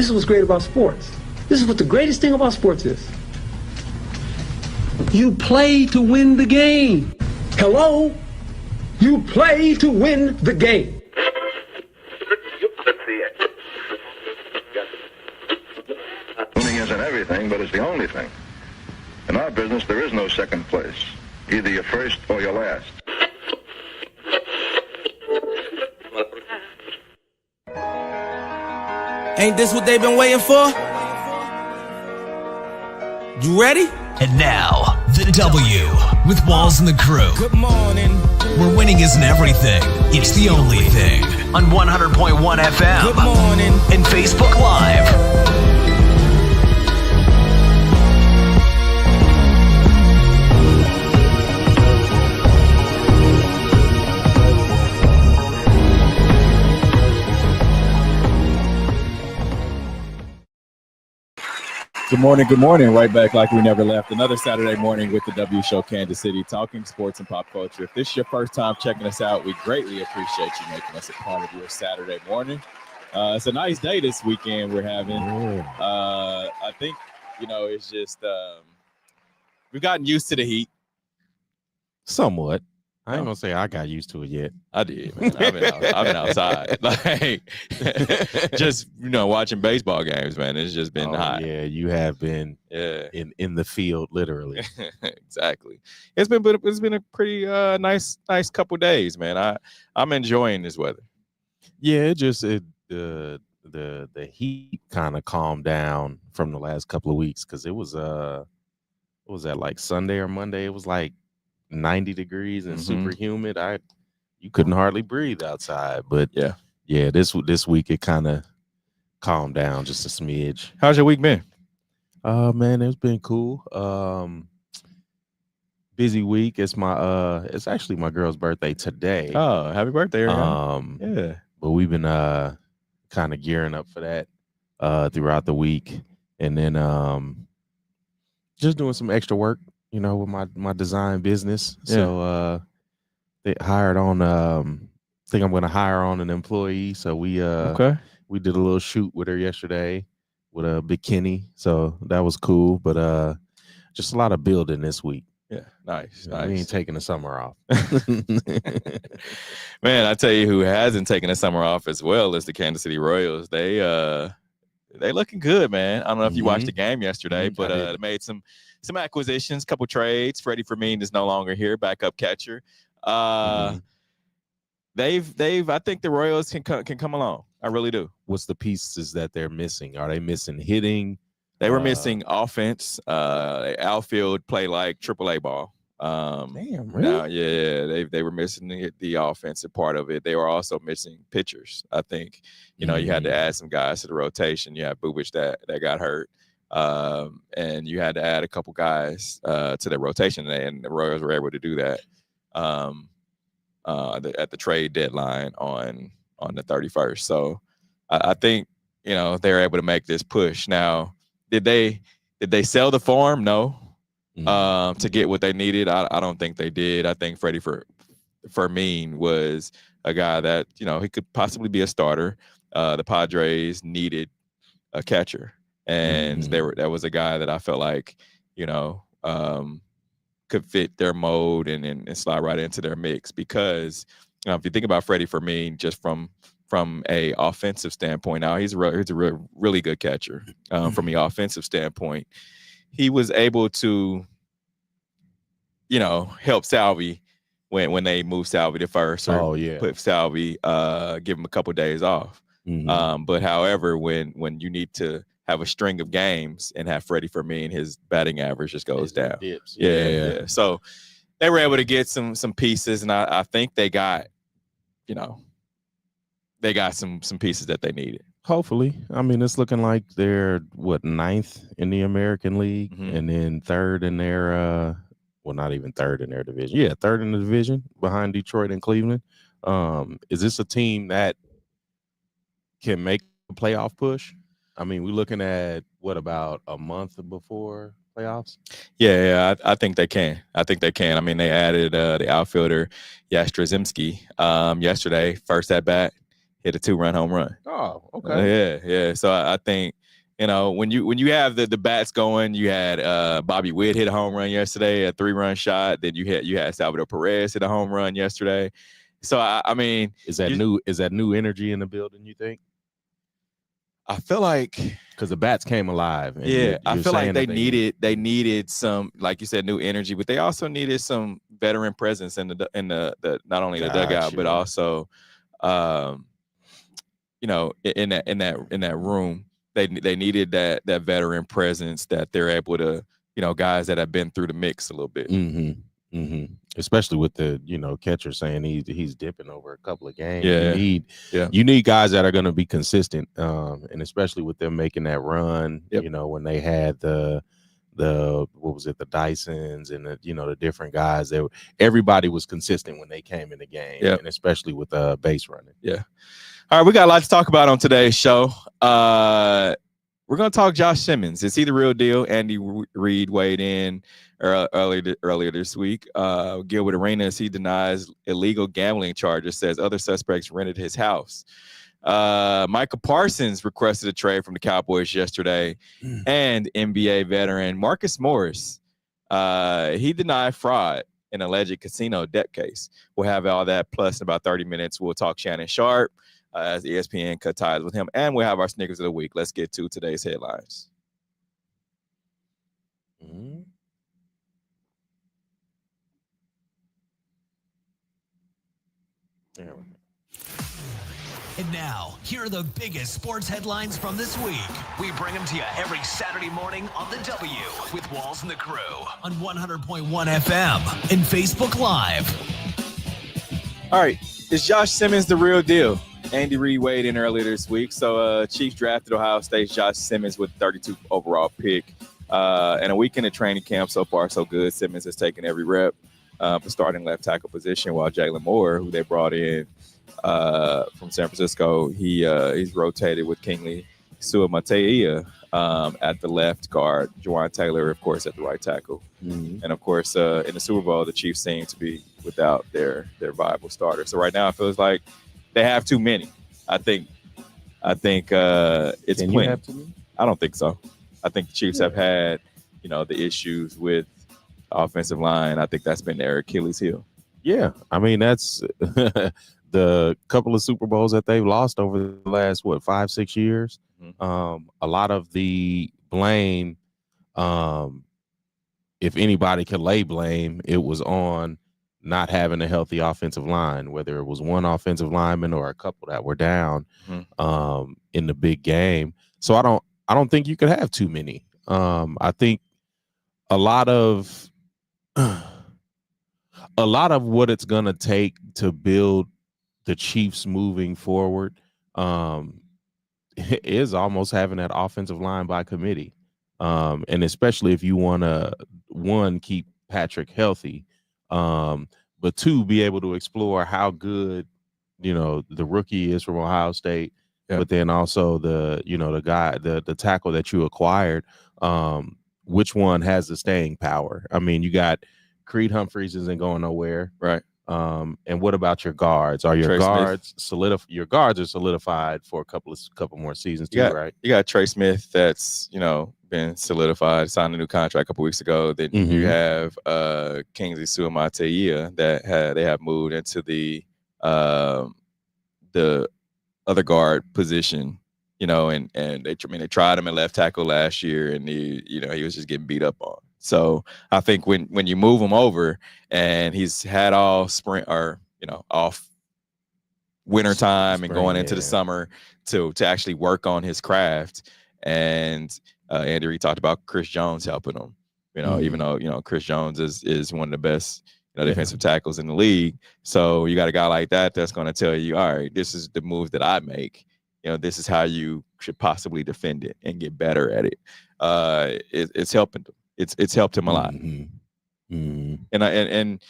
This is what's great about sports. This is what the greatest thing about sports is. You play to win the game. Hello? You play to win the game. Winning isn't everything, but it's the only thing. In our business, there is no second place. Either you're first or you're last. Ain't this what they've been waiting for? You ready? And now, the W with Walls and the Crew. Good morning. Where winning isn't everything, it's the only thing. On 100.1 FM. Good morning. And Facebook Live. Good morning. Right back like we never left. Another Saturday morning with the W Show Kansas City, talking sports and pop culture. If this is your first time checking us out, we greatly appreciate you making us a part of your Saturday morning. It's a nice day this weekend we're having. I think, it's just we've gotten used to the heat. Somewhat. I ain't gonna say I got used to it yet. I did, man. I've been outside, like just watching baseball games, man. It's just been hot. Yeah, you have been. Yeah, in the field, literally. Exactly. It's been a pretty nice couple days, man. I'm enjoying this weather. Yeah, the heat kind of calmed down from the last couple of weeks because it was what was that, like Sunday or Monday? It was like 90 degrees and super humid. You couldn't hardly breathe outside. But yeah, this week it kind of calmed down just a smidge. How's your week been? Man, it's been cool. Busy week. It's actually my girl's birthday today. Oh, happy birthday! Yeah, but we've been kind of gearing up for that throughout the week, and then just doing some extra work. With my design business. Yeah. So they hired on I think I'm gonna hire on an employee. So we did a little shoot with her yesterday with a bikini. So that was cool. But just a lot of building this week. Yeah, nice. We ain't taking the summer off. Man, I tell you who hasn't taken the summer off as well as the Kansas City Royals. They looking good, man. I don't know if you watched the game yesterday, but they made some acquisitions, couple trades. Freddie Fermin is no longer here, backup catcher. I think the Royals can come along. I really do. What's the pieces that they're missing? Are they missing hitting? They were missing offense. Outfield play like AAA ball. Damn, really? They were missing the offensive part of it. They were also missing pitchers. I think you had to add some guys to the rotation. You had Bubic that got hurt. And you had to add a couple guys to the rotation, and the Royals were able to do that at the trade deadline on the 31st. So I think they're able to make this push. Now, did they sell the farm? No. To get what they needed, I don't think they did. I think Freddie Fermin was a guy that he could possibly be a starter. The Padres needed a catcher. And that was a guy that I felt like, could fit their mode and slide right into their mix. Because if you think about Freddie Fermin, just from a offensive standpoint, now he's a really good catcher. From the offensive standpoint, he was able to, help Salvi when they moved Salvi to first, or put Salvi, give him a couple days off. But however, when you need to have a string of games and have Freddie Fermin, his batting average just goes down. Dips. Yeah. So they were able to get some pieces, and I think they got, some pieces that they needed. Hopefully. I mean, it's looking like they're ninth in the American League, and then third in their not even third in their division. Yeah, third in the division behind Detroit and Cleveland. Is this a team that can make a playoff push? I mean, we're looking at about a month before playoffs? Yeah, I think they can. I mean, they added the outfielder Yastrzemski yesterday, first at bat. hit a 2-run home run. Oh, okay. Yeah. So I think, when you have the bats going, you had Bobby Witt hit a home run yesterday, a 3-run shot. Then you had Salvador Perez hit a home run yesterday. So I mean, is that new energy in the building, you think? I feel like because the bats came alive. And yeah, I feel like they needed some, like you said, new energy, but they also needed some veteran presence in the not only the dugout, but also, in that room. They needed that veteran presence that they're able to, guys that have been through the mix a little bit. Mm-hmm. Mm-hmm. Especially with the catcher saying he's dipping over a couple of games. Yeah. You need guys that are going to be consistent, and especially with them making that run. Yep. When they had the what was it, the Dysons and the different guys, everybody was consistent when they came in the game. Yep. And especially with base running. Yeah. All right, we got a lot to talk about on today's show. We're going to talk Josh Simmons. Is he the real deal? Andy Reid weighed in earlier this week. Gilbert Arenas, he denies illegal gambling charges, says other suspects rented his house. Micah Parsons requested a trade from the Cowboys yesterday. And NBA veteran Marcus Morris, he denied fraud in alleged casino debt case. We'll have all that plus in about 30 minutes. We'll talk Shannon Sharp as ESPN cut ties with him, and we'll have our Snickers of the week. Let's get to today's headlines. Mm-hmm. There we go. And now, here are the biggest sports headlines from this week. We bring them to you every Saturday morning on The W with Walls and the Crew on 100.1 FM and Facebook Live. All right, is Josh Simmons the real deal? Andy Reid weighed in earlier this week. So Chiefs drafted Ohio State's Josh Simmons with 32th overall pick. And a weekend of training camp so far, so good. Simmons has taken every rep for starting left tackle position, while Jalen Moore, who they brought in from San Francisco, he's rotated with Kingsley Suamataia at the left guard, Juwan Taylor, of course, at the right tackle. Mm-hmm. And, of course, in the Super Bowl, the Chiefs seem to be without their viable starter. So right now it feels like they have too many. I think it's Can plenty. you have too many? I don't think so. I think the Chiefs have had, the issues with offensive line. I think that's been their Achilles heel. Yeah, I mean that's the couple of Super Bowls that they've lost over the last 5-6 years. Mm-hmm. A lot of the blame, if anybody could lay blame, it was on not having a healthy offensive line, whether it was one offensive lineman or a couple that were down in the big game. So I don't think you could have too many. I think a lot of what it's gonna take to build the Chiefs moving forward is almost having that offensive line by committee, and especially if you want to, one, keep Patrick healthy, but two, be able to explore how good the rookie is from Ohio State, but then also the guy, the tackle that you acquired, which one has the staying power. I mean, you got Creed Humphreys isn't going nowhere, right? And what about your guards? Are your Trey guards solidified? Your guards are solidified for a couple more seasons too, right? You got Trey Smith that's been solidified, signed a new contract a couple weeks ago. Then you have Kingsley Suamataia that they have moved into the other guard position. And they tried him at left tackle last year, and he was just getting beat up on. So I think when you move him over, and he's had all spring or off winter time and going into the summer to actually work on his craft, and Andy Reid talked about Chris Jones helping him. Even though Chris Jones is one of the best defensive tackles in the league. So you got a guy like that that's going to tell you, all right, this is the move that I make. This is how you should possibly defend it and get better at it. It's helping them. It's helped him a lot. Mm-hmm. Mm-hmm. And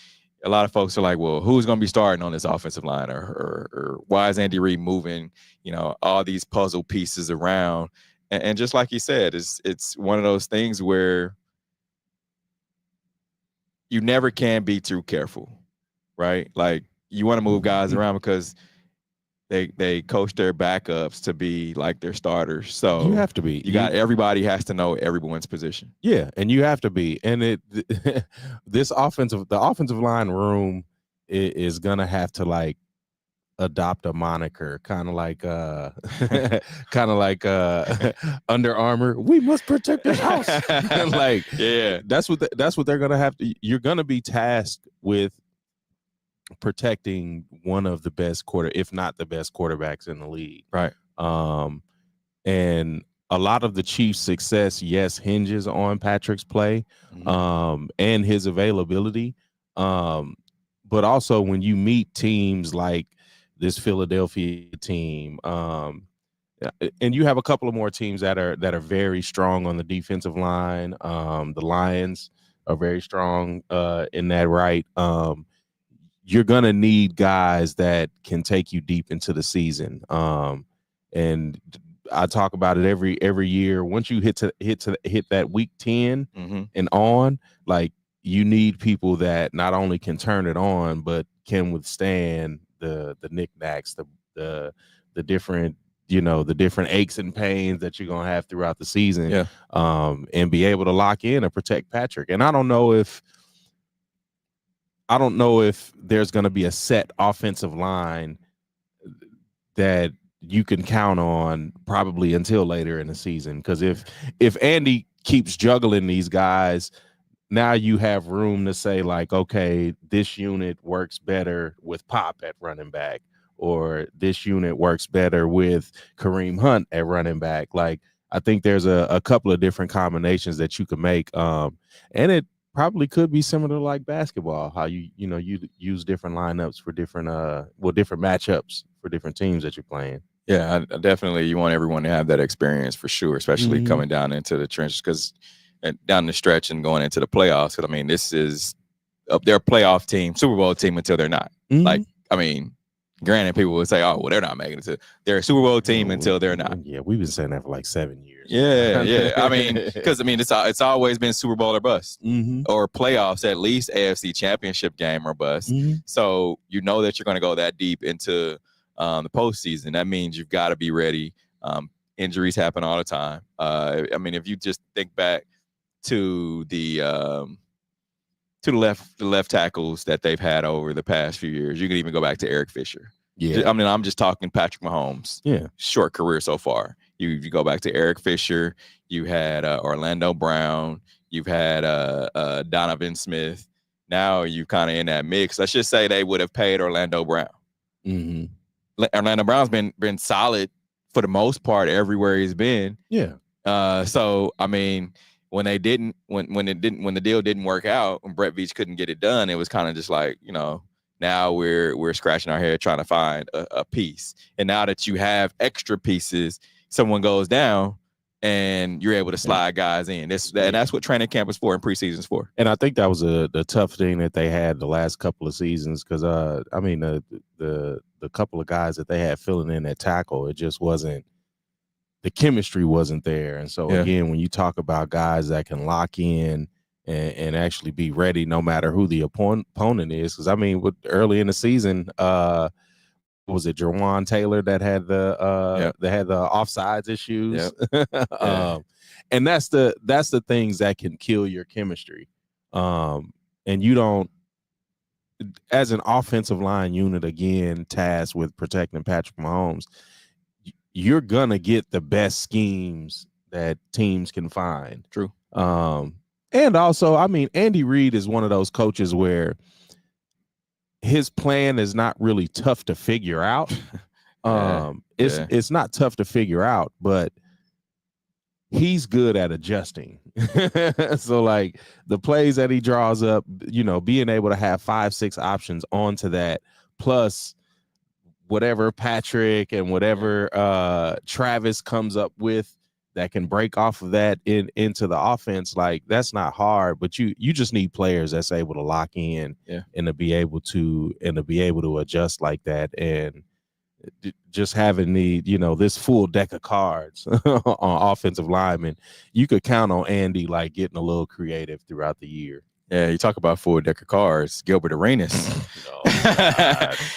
a lot of folks are like, well, who's going to be starting on this offensive line, or why is Andy Reid moving, all these puzzle pieces around? And just like he said, it's one of those things where you never can be too careful, right? Like, you want to move guys around because they coach their backups to be like their starters. So You have to be. Everybody has to know everyone's position. Yeah, and you have to be. And the offensive line room is gonna have to like adopt a moniker, kind of like Under Armour. We must protect this house. Like, yeah, that's what they're gonna have to. You're gonna be tasked with protecting one of the best if not the best quarterbacks in the league. Right. And a lot of the Chiefs' success, yes, hinges on Patrick's play, and his availability. But also when you meet teams like this Philadelphia team, and you have a couple of more teams that are very strong on the defensive line. The Lions are very strong in that right. You're gonna need guys that can take you deep into the season. And I talk about it every year. Once you hit that week 10 and on, like, you need people that not only can turn it on but can withstand the knickknacks, the different, the different aches and pains that you're gonna have throughout the season. And be able to lock in and protect Patrick. And I don't know if there's going to be a set offensive line that you can count on probably until later in the season. Because if Andy keeps juggling these guys, now you have room to say, like, okay, this unit works better with Pop at running back, or this unit works better with Kareem Hunt at running back. Like, I think there's a couple of different combinations that you can make. And it probably could be similar to like basketball, how you use different lineups for different different matchups for different teams that you're playing. Yeah, I definitely, you want everyone to have that experience for sure, especially coming down into the trenches, because down the stretch and going into the playoffs. Because I mean, this is their playoff team, Super Bowl team until they're not. Like, I mean, granted, people would say, "Oh, well, they're not making it to." They're a Super Bowl team until they're not. Yeah, we've been saying that for like 7 years. Yeah. I mean, because it's always been Super Bowl or bust, or playoffs, at least AFC Championship game or bust. So you know that you're going to go that deep into the postseason. That means you've got to be ready. Injuries happen all the time. I mean, if you just think back to the left tackles that they've had over the past few years, you can even go back to Eric Fisher. Yeah, I mean, I'm just talking Patrick Mahomes. Yeah, short career so far. You go back to Eric Fisher. You had Orlando Brown. You've had Donovan Smith. Now you kind of in that mix. Let's just say they would have paid Orlando Brown. Orlando Brown's been solid for the most part everywhere he's been. Yeah. So I mean, when the deal didn't work out, when Brett Veach couldn't get it done, it was kind of just like, now we're scratching our head trying to find a piece. And now that you have extra pieces, someone goes down and you're able to slide guys in. And that's what training camp is for and preseason's for. And I think that was the tough thing that they had the last couple of seasons, because I mean, the couple of guys that they had filling in at tackle, it just wasn't, the chemistry wasn't there. And so again, when you talk about guys that can lock in and actually be ready no matter who the opponent is, because I mean, early in the season, was it Jawan Taylor that had the offsides issues? And that's the things that can kill your chemistry. And you don't, as an offensive line unit, again, tasked with protecting Patrick Mahomes, you're gonna get the best schemes that teams can find. True. And also, I mean, Andy Reid is one of those coaches where his plan is not really tough to figure out. It's not tough to figure out, but he's good at adjusting. So like the plays that he draws up, being able to have 5-6 options onto that, plus whatever Patrick and whatever Travis comes up with that can break off of that into the offense, like that's not hard, but you just need players that's able to lock in and to be able to adjust like that. And just having this full deck of cards on offensive linemen, you could count on Andy like getting a little creative throughout the year. Yeah, you talk about full deck of cards. Gilbert Arenas. Oh,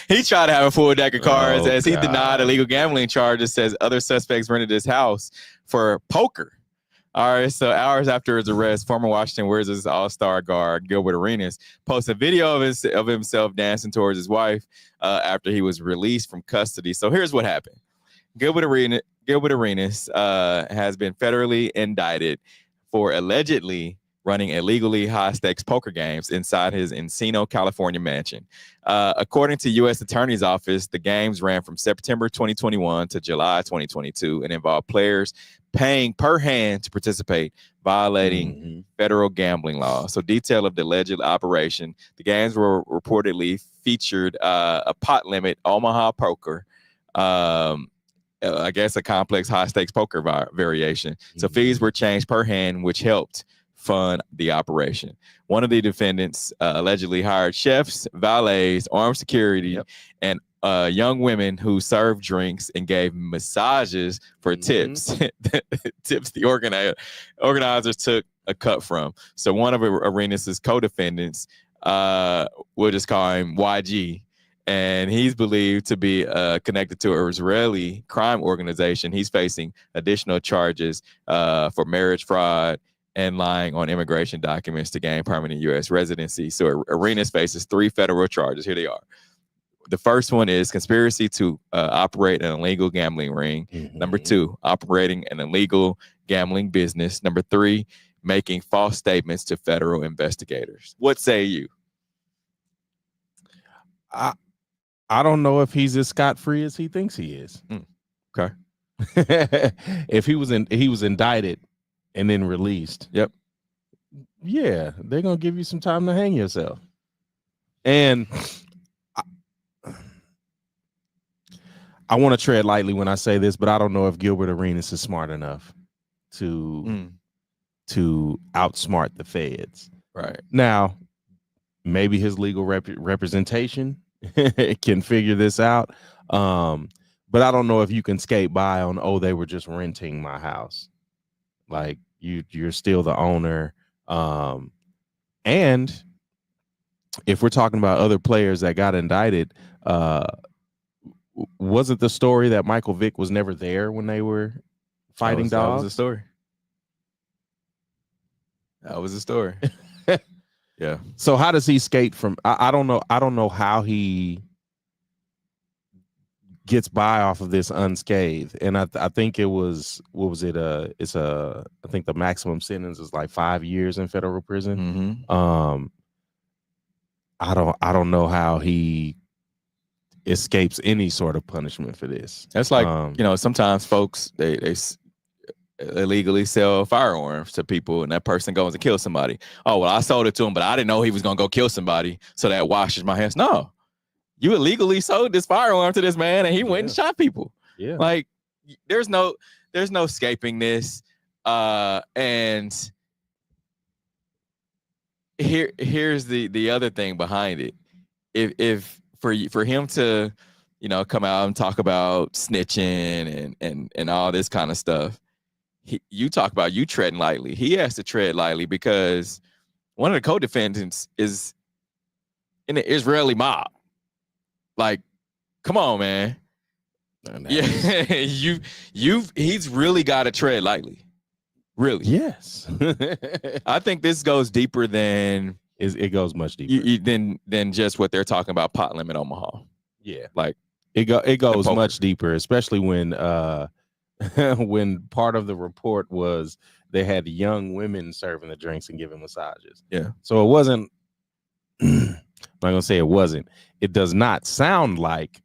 He tried to have a full deck of cards as he God. denied illegal gambling charges, says other suspects rented his house for poker. All right, so hours after his arrest, former Washington Wizards all-star guard Gilbert Arenas posted a video of himself dancing towards his wife after he was released from custody. So here's what happened. Gilbert Arenas has been federally indicted for allegedly running illegally high-stakes poker games inside his Encino, California mansion. According to U.S. Attorney's Office, the games ran from September 2021 to July 2022 and involved players paying per hand to participate, violating federal gambling laws. So detail of the alleged operation. The games were reportedly featured a pot limit, Omaha poker, I guess a complex high-stakes poker variation. So fees were changed per hand, which helped fund the operation. One of the defendants allegedly hired chefs, valets, armed security, and young women who served drinks and gave massages for tips. Tips the organizers took a cut from. So one of Arenas' co-defendants, we'll just call him YG, and he's believed to be connected to an Israeli crime organization. He's facing additional charges for marriage fraud and lying on immigration documents to gain permanent U.S. residency. So Arenas faces 3 federal charges. Here they are. The first one is conspiracy to operate an illegal gambling ring. Number 2, operating an illegal gambling business. Number 3, making false statements to federal investigators. What say you? I don't know if he's as scot-free as he thinks he is. Okay. If he was indicted and then released. Yep. Yeah, they're gonna give you some time to hang yourself. And I want to tread lightly when I say this, but I don't know if Gilbert Arenas is smart enough to outsmart the feds. Right. Now, maybe his legal representation can figure this out. But I don't know if you can skate by on, oh, they were just renting my house. Like you're still the owner. And if we're talking about other players that got indicted, wasn't the story that Michael Vick was never there when they were fighting dogs? That was the story. That was the story. Yeah. So how does he skate from? I don't know. I don't know how he gets by off of this unscathed. And I think it was, what was it? I think the maximum sentence is like 5 years in federal prison. I don't know how he escapes any sort of punishment for this. That's like, sometimes folks, they illegally sell firearms to people and that person goes and kills somebody. Oh, well, I sold it to him, but I didn't know he was going to go kill somebody. So that washes my hands. No, you illegally sold this firearm to this man and he went and shot people. Yeah. Like there's no escaping this. And here's the other thing behind it. If for him to, come out and talk about snitching and all this kind of stuff, you talk about you treading lightly. He has to tread lightly because one of the co-defendants is in the Israeli mob. Like, come on, man. Yeah, he's really got to tread lightly. Really? Yes. I think this goes deeper than it goes much deeper than just what they're talking about. Pot limit Omaha. Yeah, like it goes much deeper, especially when when part of the report was they had young women serving the drinks and giving massages. Yeah. So it wasn't. I'm not gonna say it wasn't. It does not sound like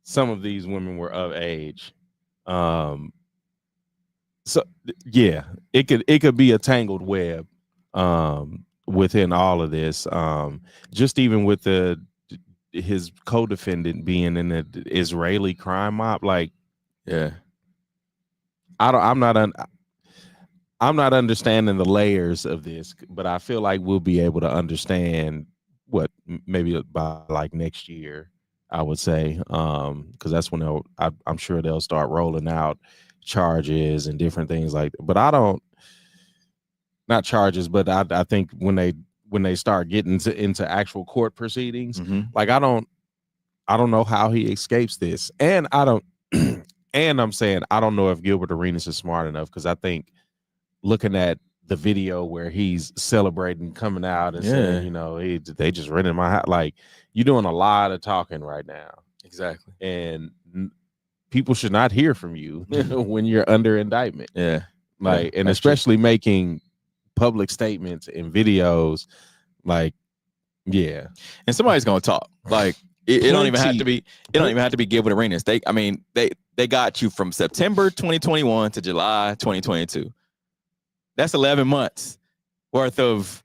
some of these women were of age. So yeah, it could be a tangled web within all of this. Just even with his co-defendant being in the Israeli crime mob, like, yeah, I'm not understanding the layers of this, but I feel like we'll be able to understand what maybe by like next year, I would say, because that's when I'm sure they'll start rolling out charges and different things like that. But not charges, but I think when they when they start getting into actual court proceedings. Mhm. Like I don't know how he escapes this, and and I'm saying I don't know if Gilbert Arenas is smart enough, because I think looking at the video where he's celebrating coming out and saying, you know, they just rented my house, like you're doing a lot of talking right now. Exactly. And people should not hear from you when you're under indictment. Yeah. Like, and especially making public statements and videos, like, yeah. And somebody's gonna talk. Like it don't even have to be. It don't even have to be Gilbert Arenas. They got you from September 2021 to July 2022. That's 11 months worth of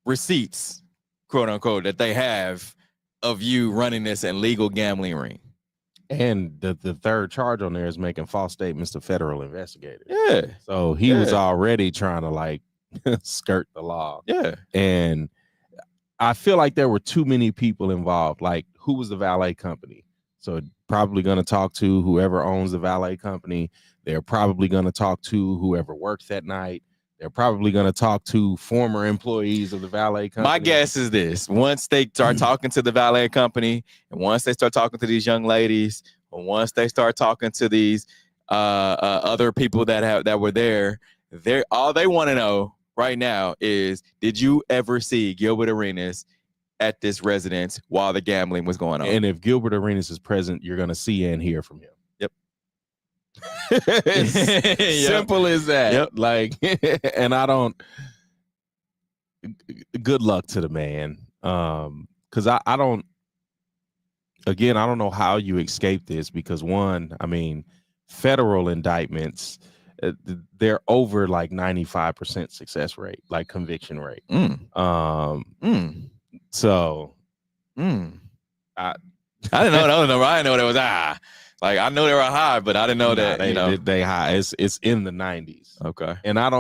receipts, quote unquote, that they have of you running this illegal gambling ring. And the third charge on there is making false statements to federal investigators. Yeah. So he was already trying to like skirt the law. Yeah. And I feel like there were too many people involved. Like, who was the valet company? So probably going to talk to whoever owns the valet company. They're probably going to talk to whoever works that night. They're probably going to talk to former employees of the valet company. My guess is this: once they start talking to the valet company, and once they start talking to these young ladies, or once they start talking to these other people that were there, all they want to know right now is, did you ever see Gilbert Arenas at this residence while the gambling was going on? And if Gilbert Arenas is present, you're going to see and hear from him. Yep. Simple as that. Yep. Like, and good luck to the man. Because I don't know how you escape this, because one, I mean, federal indictments, they're over like 95% success rate, like conviction rate. So I didn't know. I didn't know there was like, I know they were high, but I didn't know that they high. It's in the 90s. Okay. And I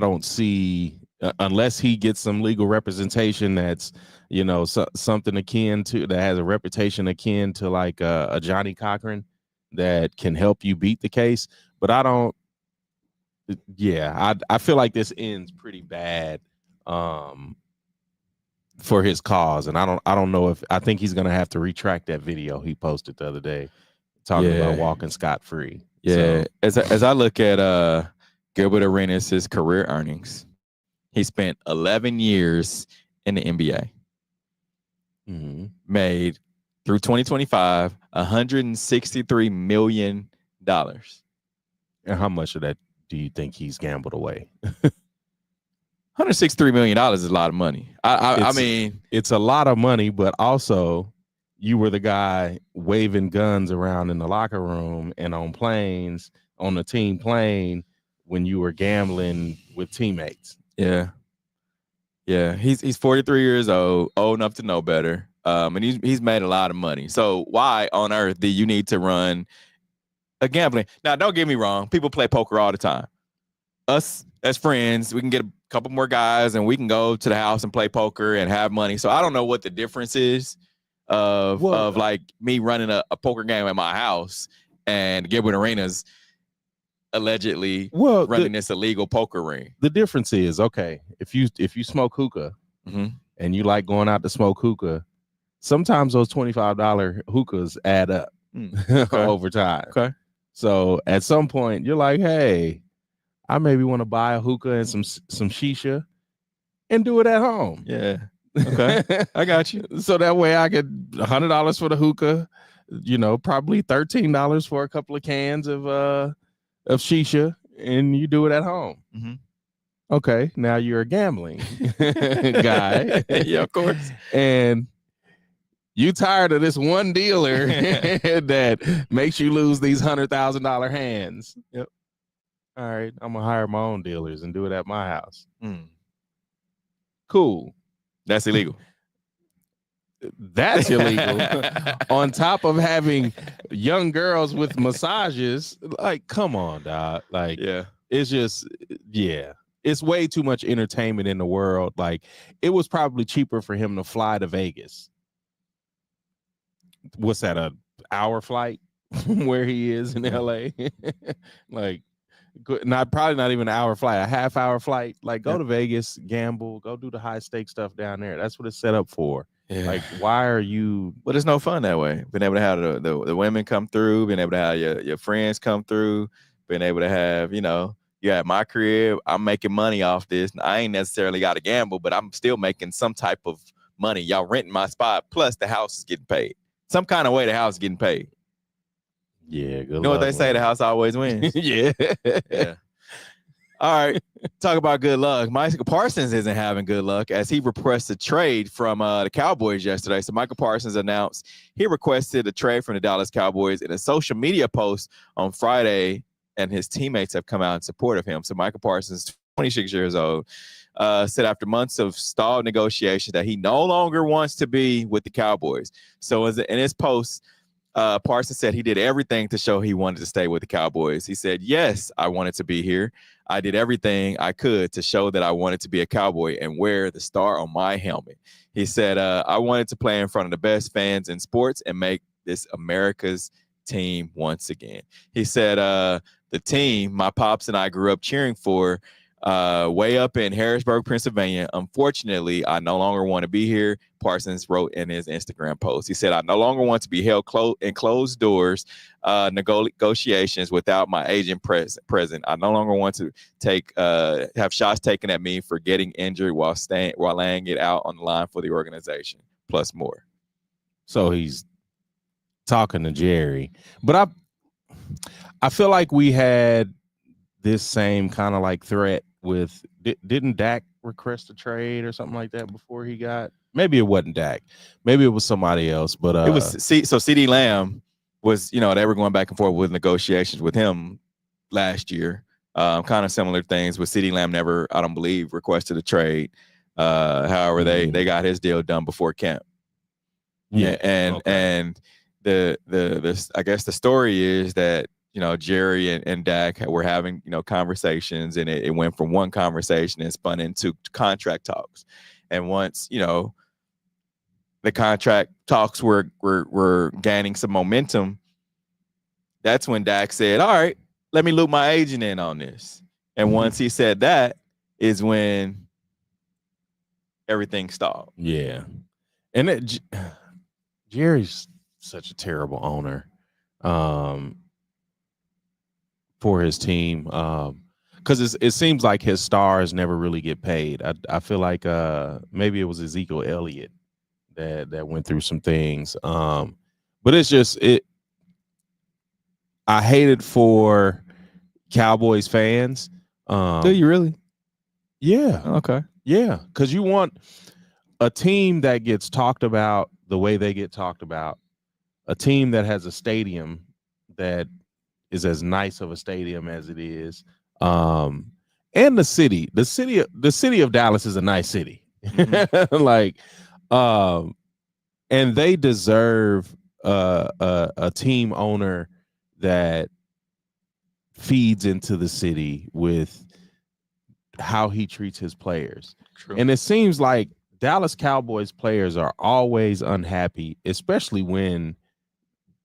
don't see, unless he gets some legal representation that's, you know, something akin to, that has a reputation akin to like a Johnny Cochran that can help you beat the case. But I feel like this ends pretty bad for his cause. And I don't know if, I think he's going to have to retract that video he posted the other day talking about walking scot-free. Yeah. So, as I look at Gilbert Arenas' career earnings, he spent 11 years in the NBA. Made through 2025 $163 million. And how much of that do you think he's gambled away? $163 million is a lot of money. I mean, it's a lot of money, but also you were the guy waving guns around in the locker room and on planes, on the team plane, when you were gambling with teammates. Yeah. Yeah. He's 43 years old enough to know better. And he's made a lot of money. So why on earth do you need to run a gambling? Now, don't get me wrong. People play poker all the time. Us as friends, we can get a couple more guys and we can go to the house and play poker and have money. So I don't know what the difference is of like me running a poker game at my house and Gilbert Arenas allegedly running this illegal poker ring. The difference is, okay, if you smoke hookah and you like going out to smoke hookah, sometimes those $25 hookahs add up over time. Okay. So at some point you're like, hey, I maybe want to buy a hookah and some shisha and do it at home. Yeah. Okay. I got you. So that way I get $100 for the hookah, you know, probably $13 for a couple of cans of shisha, and you do it at home. Okay. Now you're a gambling guy. Yeah, of course. And you tired of this one dealer that makes you lose these $100,000 hands. Yep. All right, I'm gonna hire my own dealers and do it at my house. Cool. That's illegal. That's illegal. On top of having young girls with massages, like, come on, dog. Like, it's just, it's way too much entertainment in the world. Like, it was probably cheaper for him to fly to Vegas. What's that, a hour flight from where he is in LA? Like, Probably not even an hour flight, a half-hour flight. Like, go to Vegas, gamble, go do the high-stakes stuff down there. That's what it's set up for. Yeah. Like, why are you? But it's no fun that way. Being able to have the women come through, being able to have your friends come through, being able to have, at my crib, I'm making money off this. I ain't necessarily got to gamble, but I'm still making some type of money. Y'all renting my spot, plus the house is getting paid. Some kind of way the house is getting paid. Yeah, good You know what they say, the house always wins. Yeah. All right, talk about good luck. Micah Parsons isn't having good luck as he requested a trade from the Cowboys yesterday. So Micah Parsons announced he requested a trade from the Dallas Cowboys in a social media post on Friday, and his teammates have come out in support of him. So Micah Parsons, 26 years old, said after months of stalled negotiations that he no longer wants to be with the Cowboys. So in his post, Parsons said he did everything to show he wanted to stay with the Cowboys. He said, yes, I wanted to be here. I did everything I could to show that I wanted to be a Cowboy and wear the star on my helmet. He said, I wanted to play in front of the best fans in sports and make this America's team once again. He said, the team my pops and I grew up cheering for way up in Harrisburg, Pennsylvania. Unfortunately, I no longer want to be here, Parsons wrote in his Instagram post. He said, I no longer want to be held in closed doors negotiations without my agent present. I no longer want to have shots taken at me for getting injured while laying it out on the line for the organization, plus more. So he's talking to Jerry. But I feel like we had this same kind of like threat with, didn't Dak request a trade or something like that before he got? Maybe it wasn't Dak. Maybe it was somebody else. But it was so CeeDee Lamb was, they were going back and forth with negotiations with him last year. Kind of similar things with CeeDee Lamb never, I don't believe, requested a trade. However, they got his deal done before camp. Yeah, and the I guess the story is that Jerry and Dak were having conversations, and it went from one conversation and spun into contract talks. And once the contract talks were gaining some momentum, that's when Dak said, all right, let me loop my agent in on this. And once he said that is when everything stalled. Yeah. And Jerry's such a terrible owner for his team, because it seems like his stars never really get paid. I feel like maybe it was Ezekiel Elliott that went through some things, but it's just I hate it for Cowboys fans. Do you really? Yeah. Okay. Yeah, because you want a team that gets talked about the way they get talked about, a team that has a stadium that is as nice of a stadium as it is, and the city of Dallas is a nice city. Mm-hmm. And they deserve a team owner that feeds into the city with how he treats his players. True. And it seems like Dallas Cowboys players are always unhappy, especially when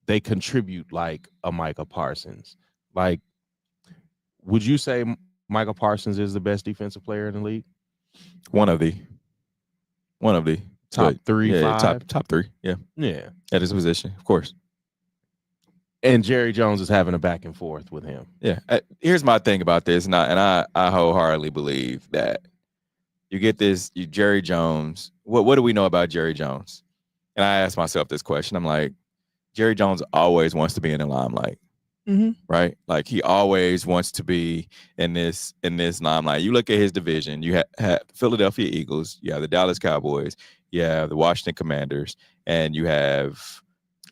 they contribute like a Micah Parsons. Like, would you say Micah Parsons is the best defensive player in the league? One of the top three, five? Top three. Yeah. Yeah. At his position, of course. And Jerry Jones is having a back and forth with him. Yeah. Here's my thing about this, and I wholeheartedly believe that you get this, Jerry Jones. What do we know about Jerry Jones? And I asked myself this question. I'm like, Jerry Jones always wants to be in the limelight, right? Like, he always wants to be in this limelight. You look at his division. You have Philadelphia Eagles. You have the Dallas Cowboys. You have the Washington Commanders, and you have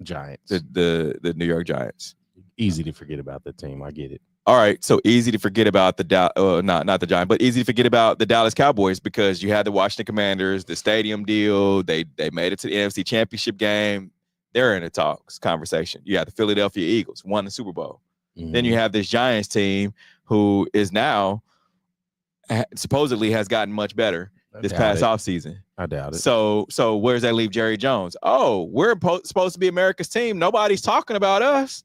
Giants. The New York Giants. Easy to forget about the team. I get it. All right, so easy to forget about not the Giants, but easy to forget about the Dallas Cowboys, because you had the Washington Commanders, the stadium deal. They made it to the NFC Championship game. They're in the talks conversation. You have the Philadelphia Eagles, won the Super Bowl. Mm-hmm. Then you have this Giants team who is now supposedly has gotten much better this past offseason. I doubt it. So where does that leave Jerry Jones? Oh, we're supposed to be America's team. Nobody's talking about us.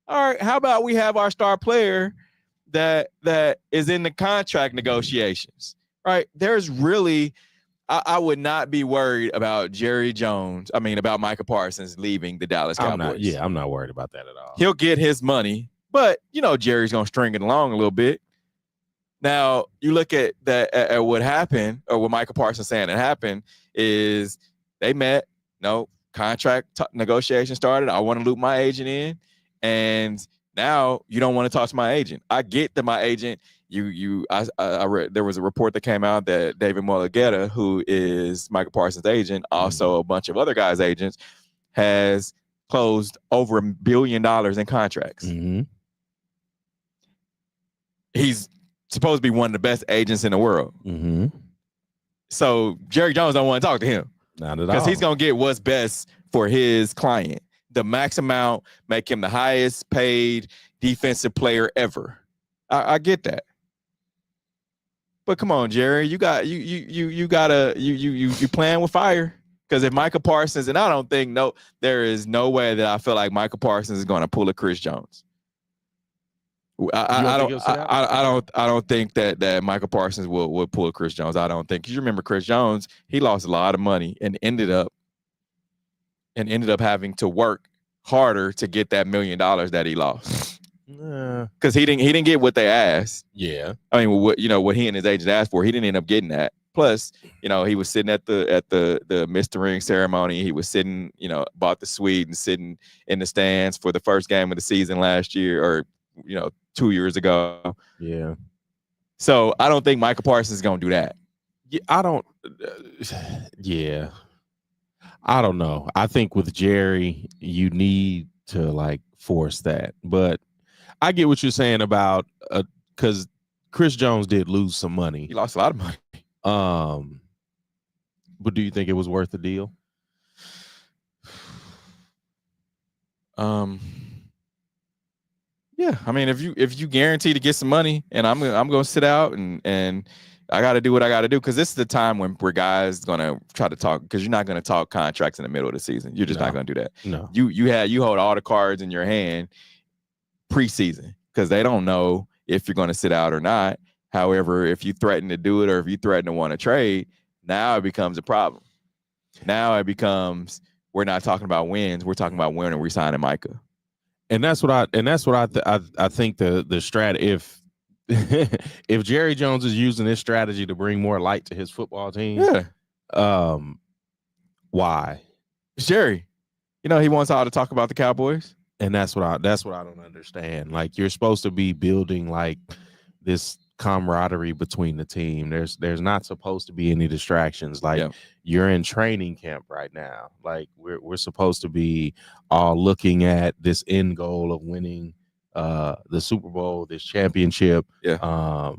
All right, how about we have our star player that is in the contract negotiations, right? There's really, I would not be worried about about Micah Parsons leaving the Dallas Cowboys. I'm not worried about that at all. He'll get his money, but Jerry's gonna string it along a little bit. Now you look at that at what happened, or what Micah Parsons saying that happened is they met, contract negotiation started. I want to loop my agent in, and now you don't want to talk to my agent. I get that my agent. I read there was a report that came out that David Mulligetta, who is Micah Parsons' agent, also a bunch of other guys' agents, has closed over $1 billion in contracts. Mm-hmm. He's supposed to be one of the best agents in the world. Mm-hmm. So Jerry Jones don't want to talk to him. Not at all. Because he's going to get what's best for his client. The max amount, make him the highest paid defensive player ever. I get that. But come on, Jerry, you playing with fire. Because if Micah Parsons, and I don't think there is no way that I feel like Micah Parsons is going to pull a Chris Jones. I don't think that Micah Parsons will pull a Chris Jones. I don't think. You remember Chris Jones? He lost a lot of money and ended up having to work harder to get that $1 million that he lost. Because he didn't get what they asked. Yeah, I mean, what he and his agent asked for, he didn't end up getting that. Plus, he was sitting at the Mr. Ring ceremony. He was sitting, bought the suite and sitting in the stands for the first game of the season last year, or 2 years ago. Yeah. So I don't think Micah Parsons is gonna do that. Yeah, I don't. Yeah, I don't know. I think with Jerry, you need to force that, but I get what you're saying about because Chris Jones did lose some money. He lost a lot of money. But do you think it was worth the deal? Yeah, I mean, if you guarantee to get some money, and I'm gonna sit out and I got to do what I got to do, because this is the time where guys gonna try to talk, because you're not gonna talk contracts in the middle of the season. You're just not gonna do that. No, you hold all the cards in your hand preseason, because they don't know if you're gonna sit out or not. However, if you threaten to do it, or if you threaten to want to trade, now it becomes a problem. Now it becomes, we're not talking about wins. We're talking about when are we signing Micah. And that's what I think the strat, if Jerry Jones is using this strategy to bring more light to his football team, why? It's Jerry. He wants all to talk about the Cowboys. And that's what I don't understand. You're supposed to be building this camaraderie between the team. There's not supposed to be any distractions. You're in training camp right now. We're supposed to be all looking at this end goal of winning the Super Bowl, this championship. Yeah.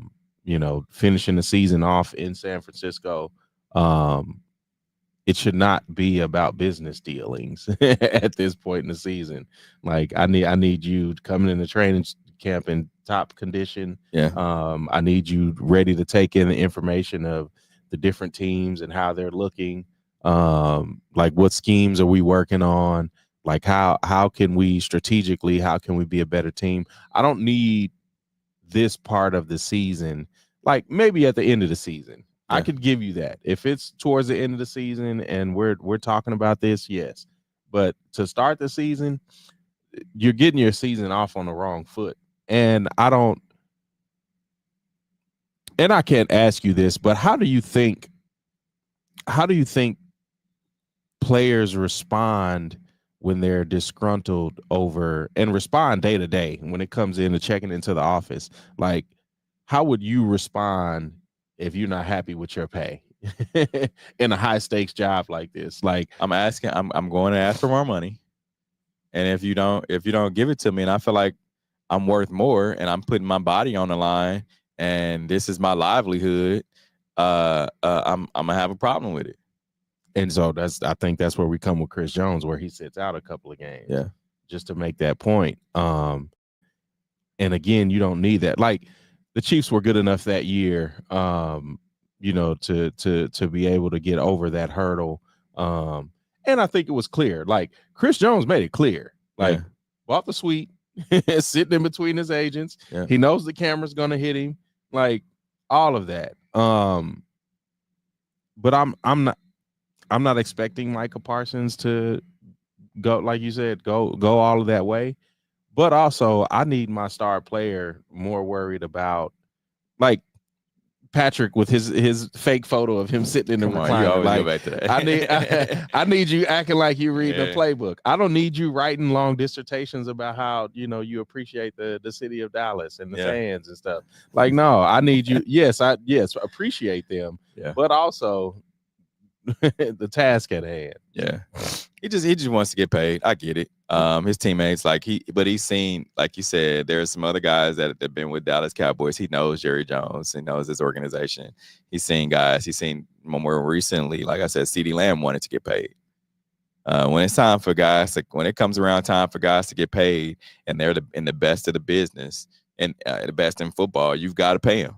Finishing the season off in San Francisco. It should not be about business dealings at this point in the season. I need you coming in the training camp in top condition. Yeah. I need you ready to take in the information of the different teams and how they're looking. What schemes are we working on? How can we strategically, how can we be a better team? I don't need this part of the season. Maybe at the end of the season, I could give you that. If it's towards the end of the season and we're talking about this, yes. But to start the season, you're getting your season off on the wrong foot. And I can't ask you this, but how do you think players respond when they're disgruntled over, and respond day to day when it comes into checking into the office? How would you respond if you're not happy with your pay in a high stakes job like this? I'm going to ask for more money. And if you don't give it to me, and I feel like I'm worth more, and I'm putting my body on the line, and this is my livelihood, I'm gonna have a problem with it. And so I think that's where we come with Chris Jones, where he sits out a couple of games, just to make that point. And again, you don't need that. The Chiefs were good enough that year, to be able to get over that hurdle. And I think it was clear. Chris Jones made it clear. Bought the suite, sitting in between his agents. Yeah. He knows the camera's gonna hit him, like all of that. But I'm not expecting Micah Parsons to go, like you said, go all of that way. But also, I need my star player more worried about, like Patrick with his fake photo of him sitting in the recliner. You always like, go back to that. I need you acting like you reading a playbook. I don't need you writing long dissertations about how you appreciate the city of Dallas and the fans and stuff. Like, no, I need you. Yes, appreciate them. Yeah. But also the task at hand. Yeah. He just wants to get paid. I get it. His teammates, but he's seen, like you said, there's some other guys that have been with Dallas Cowboys. He knows Jerry Jones. He knows his organization. He's seen guys. He's seen more recently, like I said, CeeDee Lamb wanted to get paid. When it's time for guys, when it comes around time for guys to get paid, and they're in the best of the business and the best in football, you've got to pay them.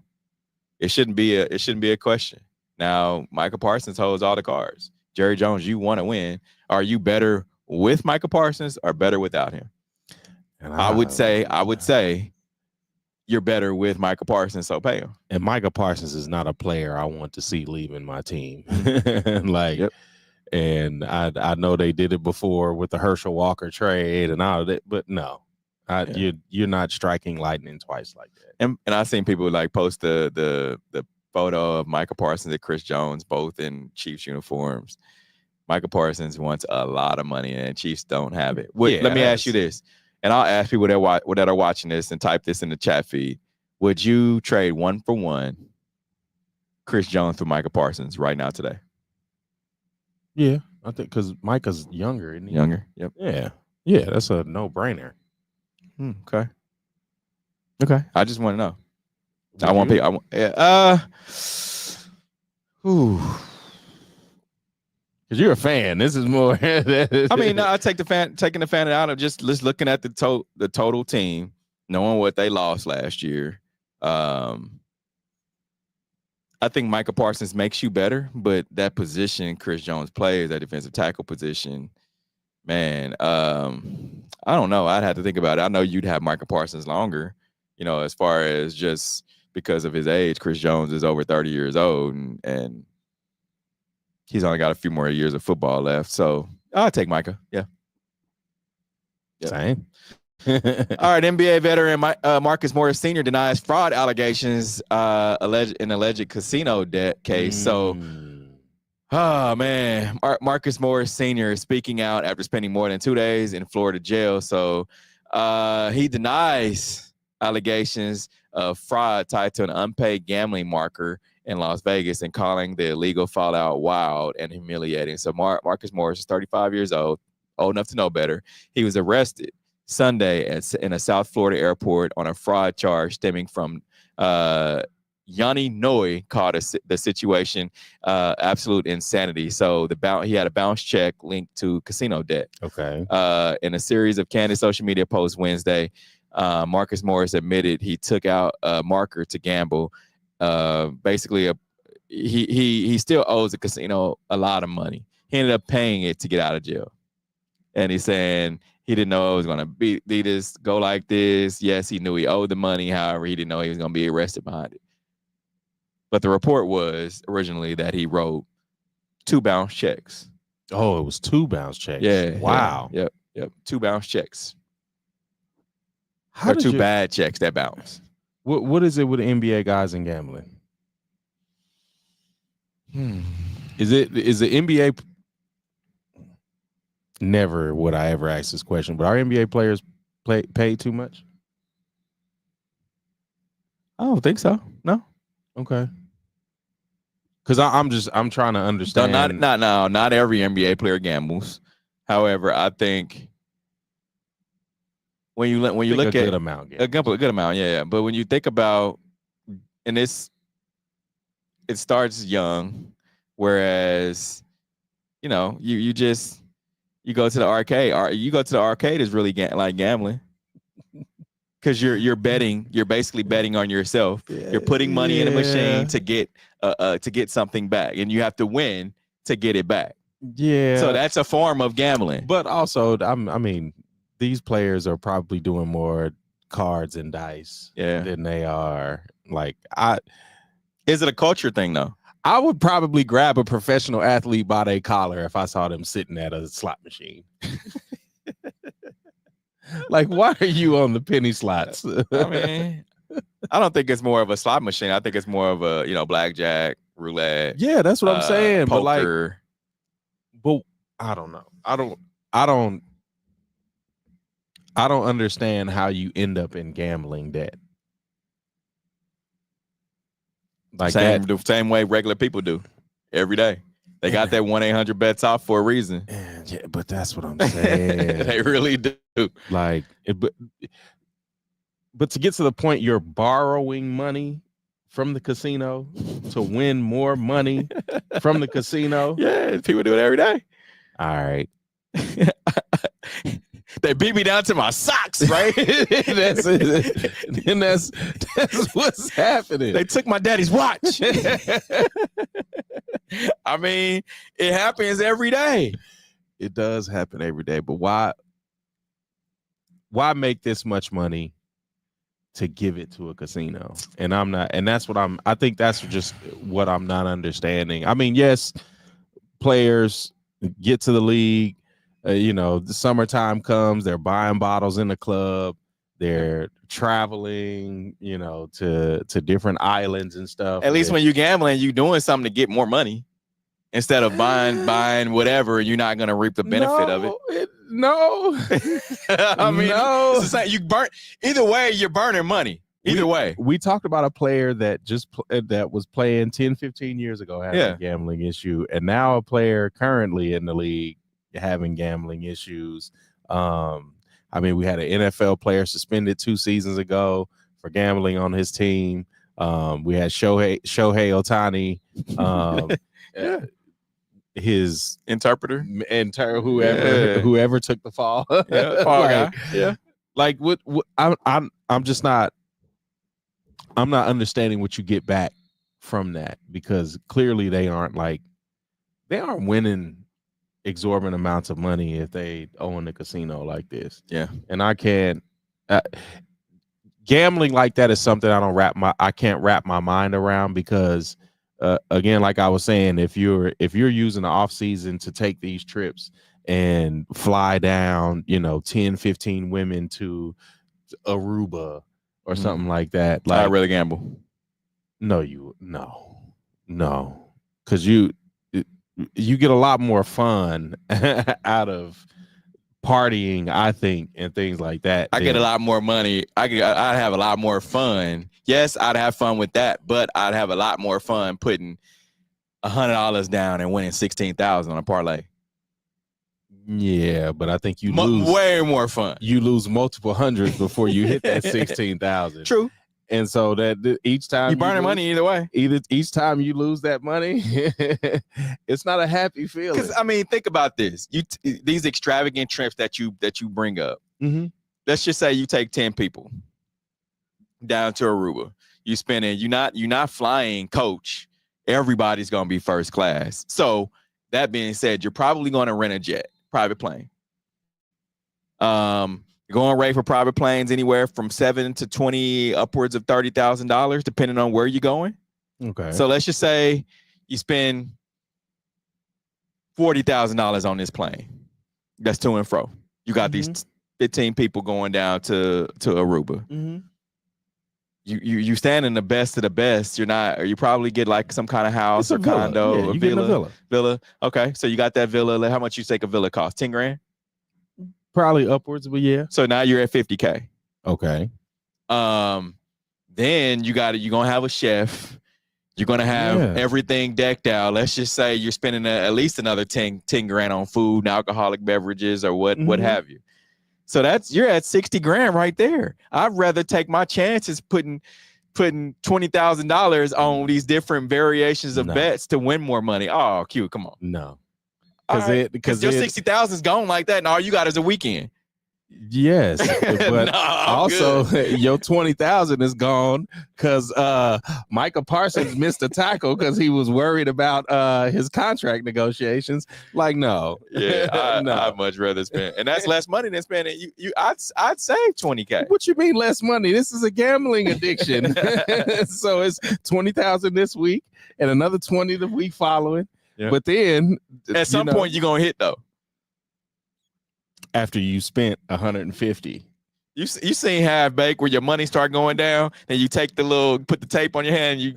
It shouldn't be a question. Now, Micah Parsons holds all the cards. Jerry Jones, you want to win. Are you better with Micah Parsons or better without him? And I would say you're better with Micah Parsons, so pay him. And Micah Parsons is not a player I want to see leaving my team. And I know they did it before with the Herschel Walker trade and all of that, but no. You're not striking lightning twice like that. And I've seen people like post the photo of Micah Parsons and Chris Jones, both in Chiefs uniforms. Micah Parsons wants a lot of money, and Chiefs don't have it. Let me ask you this, and I'll ask people that are watching this and type this in the chat feed. Would you trade 1-for-1 Chris Jones for Micah Parsons right now today? Yeah, I think because Micah's younger, isn't he? Younger, yep. Yeah, that's a no-brainer. Okay. I just want to know. Because you're a fan. This is more. I mean, no, I taking the fan out of just looking at the total team, knowing what they lost last year. I think Micah Parsons makes you better, but that position Chris Jones plays, that defensive tackle position, man, I don't know. I'd have to think about it. I know you'd have Micah Parsons longer, as far as just because of his age. Chris Jones is over 30 years old, and he's only got a few more years of football left. So I'll take Micah. Yeah. Same. All right. NBA veteran Marcus Morris Sr. denies fraud allegations in alleged casino debt case. So, man, Marcus Morris Sr. is speaking out after spending more than 2 days in Florida jail. So he denies allegations of fraud tied to an unpaid gambling marker in Las Vegas and calling the illegal fallout wild and humiliating. So Marcus Morris is 35 years old enough to know better. He was arrested Sunday in a South Florida airport on a fraud charge stemming from Yanni Noy called the situation absolute insanity. So he had a bounce check linked to casino debt. Okay. In a series of candid social media posts Wednesday, Marcus Morris admitted he took out a marker to gamble. Basically, he still owes the casino a lot of money. He ended up paying it to get out of jail, and he's saying he didn't know it was going to be this go like this. Yes, he knew he owed the money. However, he didn't know he was going to be arrested behind it. But the report was originally that he wrote 2 bounce checks. Oh, it was 2 bounce checks. Yeah. Wow. Yeah, yep. 2 bounce checks. Or 2 bad checks that bounce. What is it with NBA guys and gambling? Is the NBA? Never would I ever ask this question, but are NBA players paid too much? I don't think so. No. Okay. Because I'm trying to understand. Not every NBA player gambles. However, I think when you look at good amount, a good amount, yeah. But when you think about, and it starts young, whereas you go to the arcade. You go to the arcade is really like gambling, because you're betting. You're basically betting on yourself. You're putting money in a machine to get something back, and you have to win to get it back. Yeah. So that's a form of gambling. But also, I mean, these players are probably doing more cards and dice Yeah. than they are like Is it a culture thing though? I would probably grab a professional athlete by their collar if I saw them sitting at a slot machine. Like, why are you on the penny slots? I mean, I don't think it's more of a slot machine. I think it's more of a, blackjack, roulette. Yeah, that's what I'm saying. Poker. But I don't know. I don't understand how you end up in gambling debt. Like the same way regular people do every day. They got that 1-800-BETS off for a reason. Yeah, but that's what I'm saying. They really do. Like, but to get to the point, you're borrowing money from the casino to win more money from the casino. Yeah, people do it every day. All right. They beat me down to my socks, right? That's what's happening. They took my daddy's watch. I mean, it happens every day. It does happen every day, but why make this much money to give it to a casino? And I think that's just what I'm not understanding. I mean, yes, players get to the league, the summertime comes, they're buying bottles in the club, they're traveling, to different islands and stuff. At least when you're gambling, you're doing something to get more money instead of buying whatever. You're not going to reap the benefit of it. No. I mean, no. It's the same. Either way, you're burning money. Either way. We talked about a player that that was playing 10, 15 years ago having a gambling issue, and now a player currently in the league having gambling issues. I mean, we had an NFL player suspended 2 seasons ago for gambling on his team. We had Shohei Ohtani, his interpreter, whoever took the fall. Yeah, fall guy. Yeah. Like what I'm not understanding what you get back from that, because clearly they aren't winning exorbitant amounts of money if they own a casino like this. Yeah. And I can't gambling like that is something I can't wrap my mind around, because again, like I was saying, if you're using the off season to take these trips and fly down, 10, 15 women to Aruba or something like that, I'd rather gamble. No, because you get a lot more fun out of partying, I think, and things like that. I get a lot more money. I'd have a lot more fun. Yes, I'd have fun with that, but I'd have a lot more fun putting $100 down and winning $16,000 on a parlay. Yeah, but I think you lose way more fun. You lose multiple hundreds before you hit that 16,000. True. And so that each time you're burning money either way. Each time you lose that money, it's not a happy feeling. Because I mean, think about this: these extravagant trips that you bring up. Mm-hmm. Let's just say you take 10 people down to Aruba. You spending. You're not flying coach. Everybody's gonna be first class. So that being said, you're probably going to rent a jet, private plane. Going rate for private planes anywhere from $7,000 to $20,000, upwards of $30,000, depending on where you're going. Okay. So let's just say you spend $40,000 on this plane. That's to and fro. You got these 15 people going down to Aruba. Mm-hmm. You stand in the best of the best. You probably get like some kind of house or condo or villa. Okay. So you got that villa. How much you think a villa cost? $10,000? Probably upwards, but yeah. So now you're at $50,000. Okay. Then you're gonna have a chef. You're gonna have everything decked out. Let's just say you're spending at least another $10,000 on food and alcoholic beverages or what have you. So you're at $60,000 right there. I'd rather take my chances putting $20,000 on these different variations of bets to win more money. Oh, Q, come on. No. Because your $60,000 is gone like that, and all you got is a weekend. Yes, but also your 20,000 is gone because Micah Parsons missed a tackle because he was worried about his contract negotiations. Like, no, I'd much rather spend, and that's less money than spending. I'd save $20K. What you mean less money? This is a gambling addiction. So it's 20,000 this week and another 20 the week following. Yeah. But then at some point you're gonna hit though. After you spent 150. You seen Half Baked where your money start going down and you take put the tape on your hand, you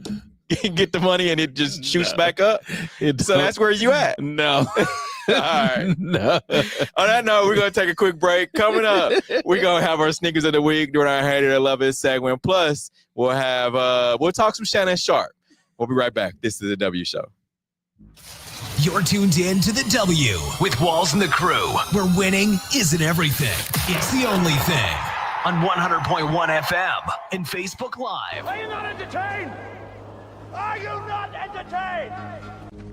get the money and it just shoots back up. So that's where you at. No. All right. No. On that note, we're going to take a quick break. Coming up, we're going to have our sneakers of the week during our Hate It or Love It segment. Plus, we'll talk some Shannon Sharp. We'll be right back. This is the W Show. You're tuned in to the W with Walls and the Crew, where winning isn't everything. It's the only thing. On 100.1 FM and Facebook Live. Are you not entertained? Are you not entertained?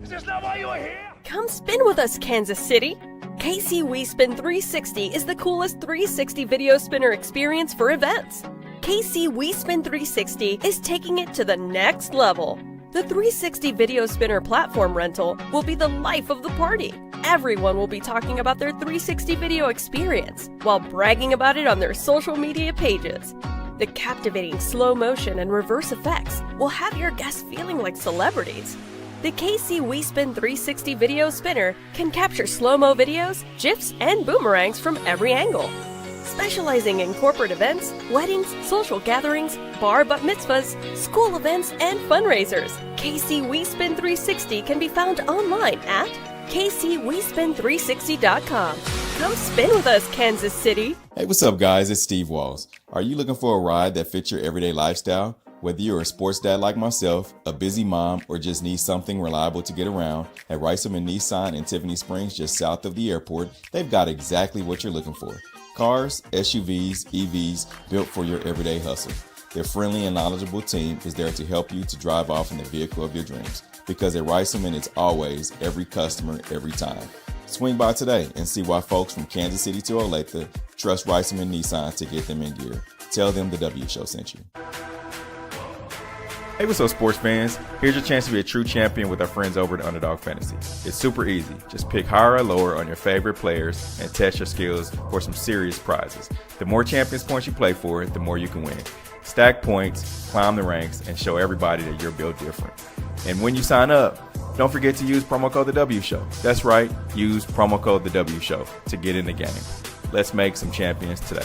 Is this not why you are here? Come spin with us, Kansas City. KC We Spin 360 is the coolest 360 video spinner experience for events. KC We Spin 360 is taking it to the next level. The 360 video spinner platform rental will be the life of the party. Everyone will be talking about their 360 video experience while bragging about it on their social media pages. The captivating slow motion and reverse effects will have your guests feeling like celebrities. The KC We Spin 360 video spinner can capture slow-mo videos, GIFs, and boomerangs from every angle. Specializing in corporate events, weddings, social gatherings, bar bat mitzvahs, school events, and fundraisers, KC We Spin 360 can be found online at kcwespin360.com. Come spin with us, Kansas City. Hey, what's up, guys? It's Steve Walls. Are you looking for a ride that fits your everyday lifestyle? Whether you're a sports dad like myself, a busy mom, or just need something reliable to get around, at Reisman Nissan in Tiffany Springs, just south of the airport, they've got exactly what you're looking for. Cars, SUVs, EVs, built for your everyday hustle. Their friendly and knowledgeable team is there to help you to drive off in the vehicle of your dreams. Because at Reisman, it's always every customer, every time. Swing by today and see why folks from Kansas City to Olathe trust Reisman Nissan to get them in gear. Tell them the W Show sent you. Hey, what's up, sports fans? Here's your chance to be a true champion with our friends over at Underdog Fantasy. It's super easy. Just pick higher or lower on your favorite players and test your skills for some serious prizes. The more Champions points you play for, the more you can win. Stack points, climb the ranks, and show everybody that you're built different. And when you sign up, don't forget to use promo code The W Show. That's right, use promo code The W Show to get in the game. Let's make some champions today.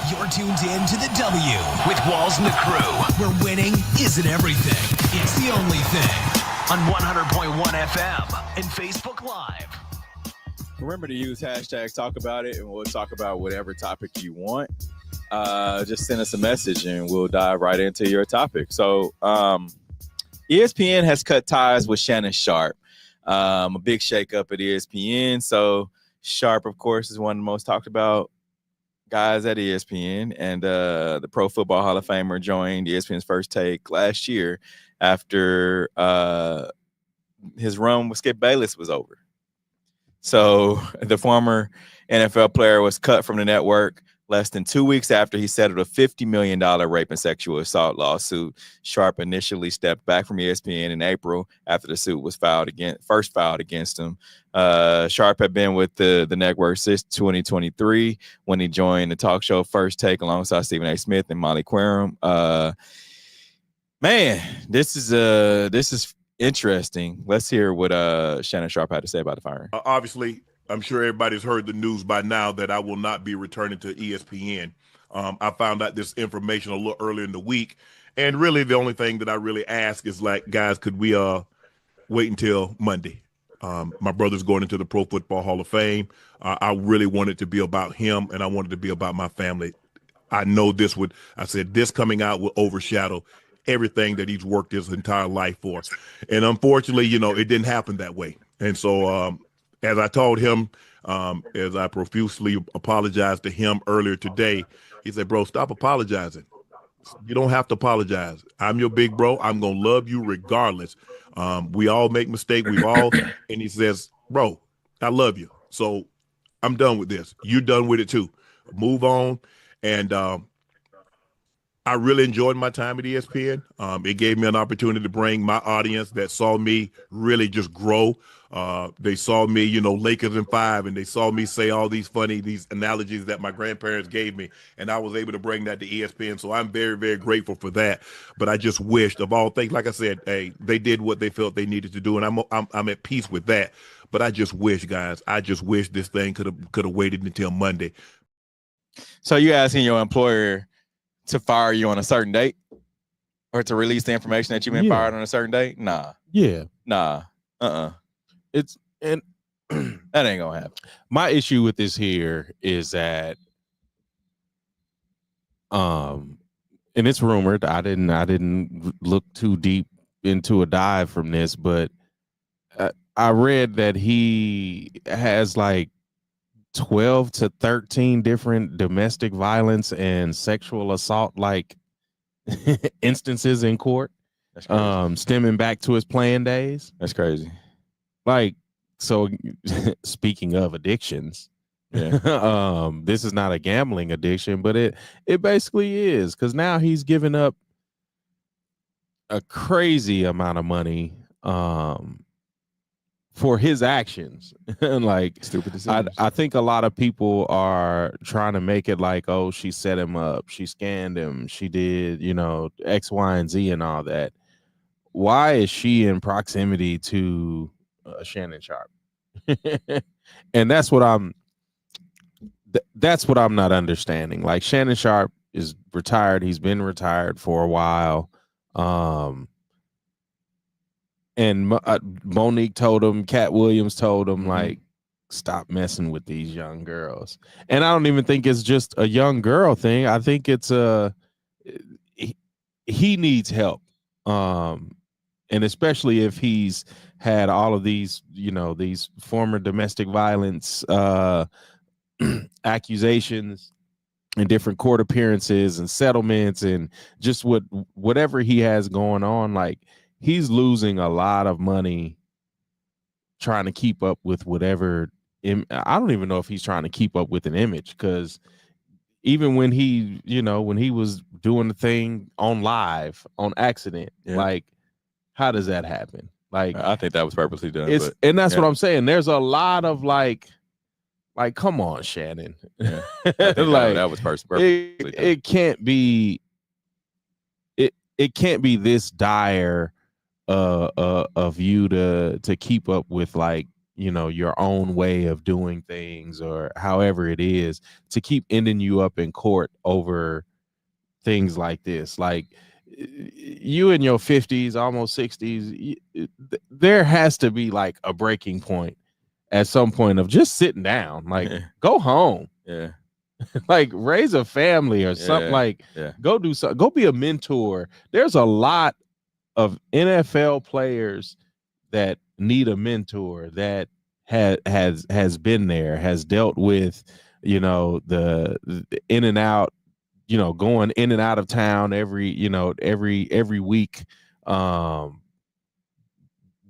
You're tuned in to the W with Walls and the Crew, where winning isn't everything. It's the only thing. On 100.1 FM and Facebook Live. Remember to use hashtag talk about it, and we'll talk about whatever topic you want. Just send us a message and we'll dive right into your topic. So ESPN has cut ties with Shannon Sharp. A big shakeup at ESPN. So Sharp, of course, is one of the most talked about guys at ESPN, and the Pro Football Hall of Famer joined ESPN's First Take last year after his run with Skip Bayless was over. So the former NFL player was cut from the network less than 2 weeks after he settled a $50 million rape and sexual assault lawsuit. Sharp initially stepped back from ESPN in April after the suit was first filed against him. Sharp had been with the network since 2023 when he joined the talk show First Take alongside Stephen A. Smith and Molly Querim. Man, this is interesting. Let's hear what Shannon Sharp had to say about the firing. Obviously, I'm sure everybody's heard the news by now that I will not be returning to ESPN. I found out this information a little earlier in the week, and really the only thing that I really ask is, like, guys, could we wait until Monday? My brother's going into the Pro Football Hall of Fame. I really wanted to be about him, and I wanted to be about my family. I know this coming out will overshadow everything that he's worked his entire life for. And unfortunately, it didn't happen that way. And so as I told him, as I profusely apologized to him earlier today, he said, bro, stop apologizing. You don't have to apologize. I'm your big bro. I'm gonna love you regardless. We all make mistakes. We've all, and he says, bro, I love you. So I'm done with this. You're done with it too. Move on. And I really enjoyed my time at ESPN. It gave me an opportunity to bring my audience that saw me really just grow. They saw me, Lakers in 5, and they saw me say all these analogies that my grandparents gave me, and I was able to bring that to ESPN. So I'm very, very grateful for that. But I just wished, of all things, like I said, hey, they did what they felt they needed to do, and I'm at peace with that. But I just wish, guys, this thing could have waited until Monday. So you asking your employer to fire you on a certain date, or to release the information that you've been fired on a certain date? Nah. Yeah. Nah. It's and that ain't gonna happen. My issue with this here is that, and it's rumored. I didn't look too deep into a dive from this, but I read that he has like 12 to 13 different domestic violence and sexual assault instances in court. That's crazy. Stemming back to his playing days. That's crazy. So speaking of addictions, this is not a gambling addiction, but it basically is, because now he's given up a crazy amount of money for his actions. Stupid decisions. I think a lot of people are trying to make it like, oh, she set him up, she scanned him, she did, X, Y, and Z and all that. Why is she in proximity to Shannon Sharpe? And that's what I'm not understanding. Like, Shannon Sharpe is retired. He's been retired for a while. And Monique told him, Cat Williams told him, like, stop messing with these young girls. And I don't even think it's just a young girl thing. I think it's he needs help. And especially if he's had all of these, these former domestic violence accusations and different court appearances and settlements, and just whatever he has going on, like, he's losing a lot of money trying to keep up with whatever. I don't even know if he's trying to keep up with an image, because even when he was doing the thing on live on accident, like, how does that happen? Like, I think that was purposely done. And that's what I'm saying. There's a lot of like, come on, Shannon. Yeah. I think that was purposely done. It can't be. It can't be this dire of you to keep up with, like, your own way of doing things, or however it is, to keep ending you up in court over things like this. Like, you in your 50s, almost 60s, there has to be like a breaking point at some point of just sitting down, like, go home, like, raise a family or something, like, go do something, go be a mentor. There's a lot of NFL players that need a mentor that has been there, has dealt with, the in and out, going in and out of town every week,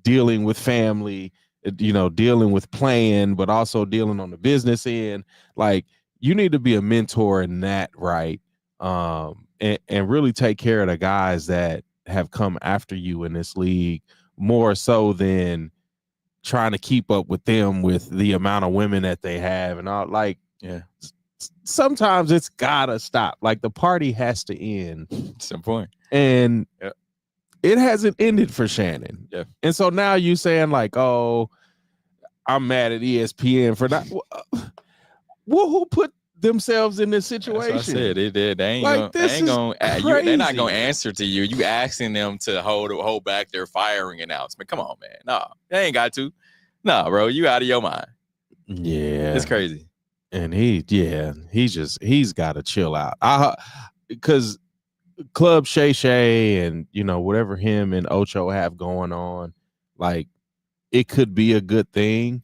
dealing with family, dealing with playing, but also dealing on the business end. Like, you need to be a mentor in that, right? And really take care of the guys that have come after you in this league, more so than trying to keep up with them with the amount of women that they have and all. Like, sometimes it's gotta stop. Like, the party has to end at some point, and it hasn't ended for Shannon. And so now you saying, like, oh, I'm mad at ESPN for not. Well, who put themselves in this situation? That's what I said. They ain't like, they're not gonna answer to you. You asking them to hold back their firing announcement. Come on, man. No, they ain't got to. No, bro, you out of your mind. Yeah, it's crazy. And he's got to chill out. Because Club Shay Shay and whatever him and Ocho have going on, like, it could be a good thing.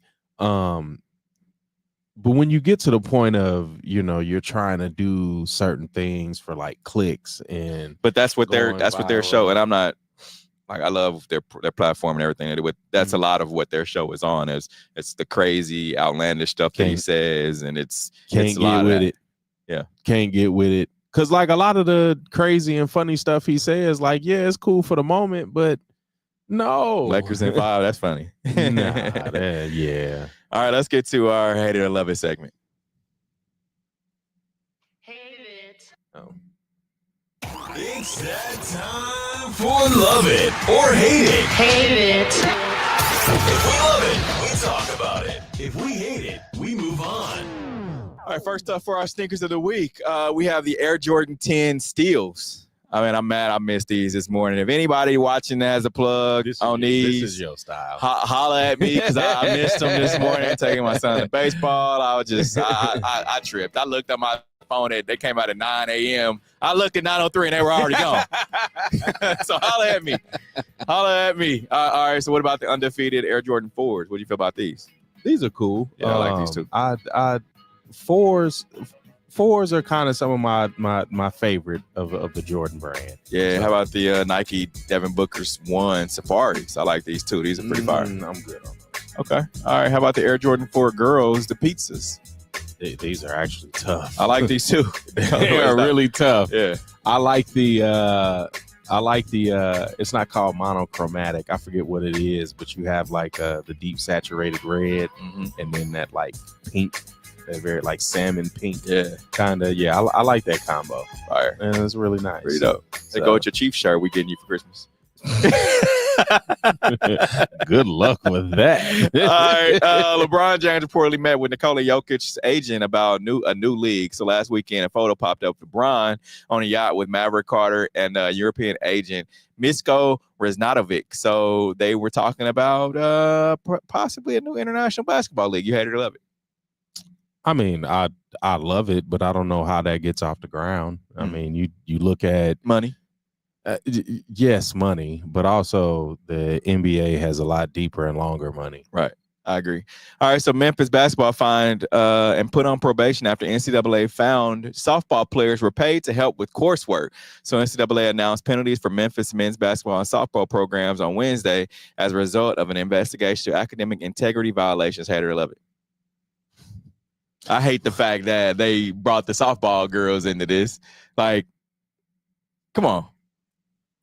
But when you get to the point of, you're trying to do certain things for like clicks but that's what their viral. show. And I'm not like, I love their platform and everything. That's a lot of what their show is on. It's the crazy, outlandish stuff that he says, and it's get with it. Yeah, can't get with it. Because like a lot of the crazy and funny stuff he says, like, yeah, it's cool for the moment, but no. Lakers in 5. That's funny. Yeah. All right, let's get to our Hate It or Love It segment. Hate it. Oh. It's that time for Love It or Hate It. Hate it. If we love it, we talk about it. If we hate it, we move on. All right, first up for our sneakers of the week, we have the Air Jordan 10 Steels. I mean, I'm mad I missed these this morning. If anybody watching has a plug on these, this is your style. Holla at me, because I missed them this morning taking my son to baseball. I was just, I tripped. I looked at my phone. They came out at 9 a.m. I looked at 9:03 and they were already gone. So holla at me. Holla at me. All right, so what about the undefeated Air Jordan 4s? What do you feel about these? These are cool. Yeah, I like these too. Fours are kind of some of my favorite of the Jordan brand. Yeah, so, how about the Nike Devin Booker's 1 Safaris? I like these too. These are pretty fire. I'm good on that. Okay. All right. How about the Air Jordan 4 girls, the pizzas? These are actually tough. I like these too. They are really tough. Yeah. I like the it's not called monochromatic. I forget what it is, but you have like the deep saturated red and then that like pink. That very like salmon pink, kind of. Yeah, I like that combo. Fire, and it's really nice. Pretty dope. They go with your Chiefs shirt we getting you for Christmas. Good luck with that. All right, LeBron James reportedly met with Nikola Jokic's agent about a new league. So last weekend, a photo popped up of LeBron on a yacht with Maverick Carter and European agent Misko Reznatovic. So they were talking about possibly a new international basketball league. You hate it or love it? I mean, I love it, but I don't know how that gets off the ground. I mean, you look at money. Yes, money, but also the NBA has a lot deeper and longer money. Right. I agree. All right, so Memphis basketball fined and put on probation after NCAA found softball players were paid to help with coursework. So NCAA announced penalties for Memphis men's basketball and softball programs on Wednesday as a result of an investigation to academic integrity violations. Hate it or love it. I hate the fact that they brought the softball girls into this. Like, come on.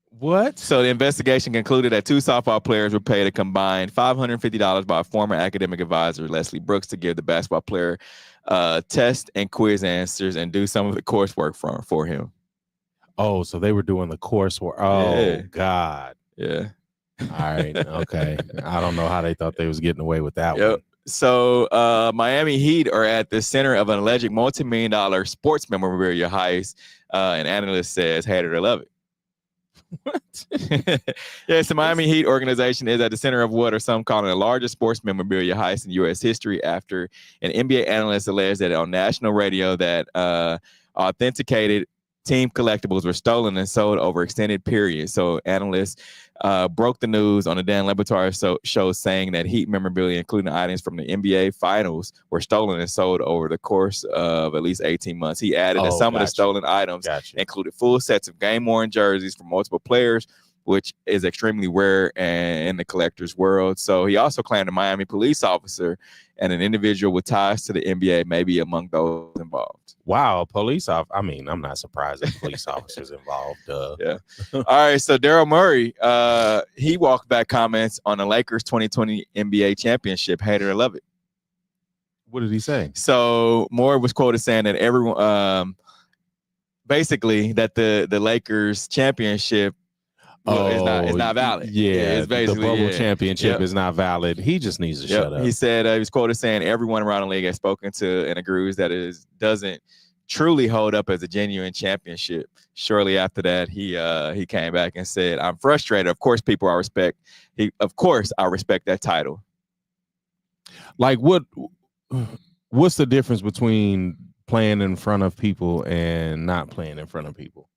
What? So the investigation concluded that 2 softball players were paid a combined $550 by former academic advisor Leslie Brooks to give the basketball player test and quiz answers and do some of the coursework for him. Oh, so they were doing the coursework. Oh, yeah. God. Yeah. All right. Okay. I don't know how they thought they was getting away with that one. So Miami Heat are at the center of an alleged multi-million-dollar sports memorabilia heist. And analyst says, hate it or love it. What? Yes, the Miami Heat organization is at the center of what are some calling the largest sports memorabilia heist in U.S. history after an NBA analyst alleged that on national radio that authenticated team collectibles were stolen and sold over extended periods. So analysts broke the news on the Dan Le Batard show saying that Heat memorabilia, including items from the NBA Finals, were stolen and sold over the course of at least 18 months. He added that some of the stolen items included full sets of game-worn jerseys from multiple players, which is extremely rare in the collector's world. So he also claimed a Miami police officer and an individual with ties to the NBA may be among those involved. Wow, police officer. I mean, I'm not surprised that police officers involved. Yeah. All right, so Daryl Morey, he walked back comments on the Lakers 2020 NBA championship. Hate it or love it. What did he say? So Morey was quoted saying that everyone, basically that the Lakers championship it's not valid. Yeah, it's basically the bubble championship is not valid. He just needs to shut up. He said he was quoted saying everyone around the league has spoken to and agrees that it doesn't truly hold up as a genuine championship. Shortly after that, he came back and said, "I'm frustrated. Of course, people I respect. Of course, I respect that title." Like what's the difference between playing in front of people and not playing in front of people?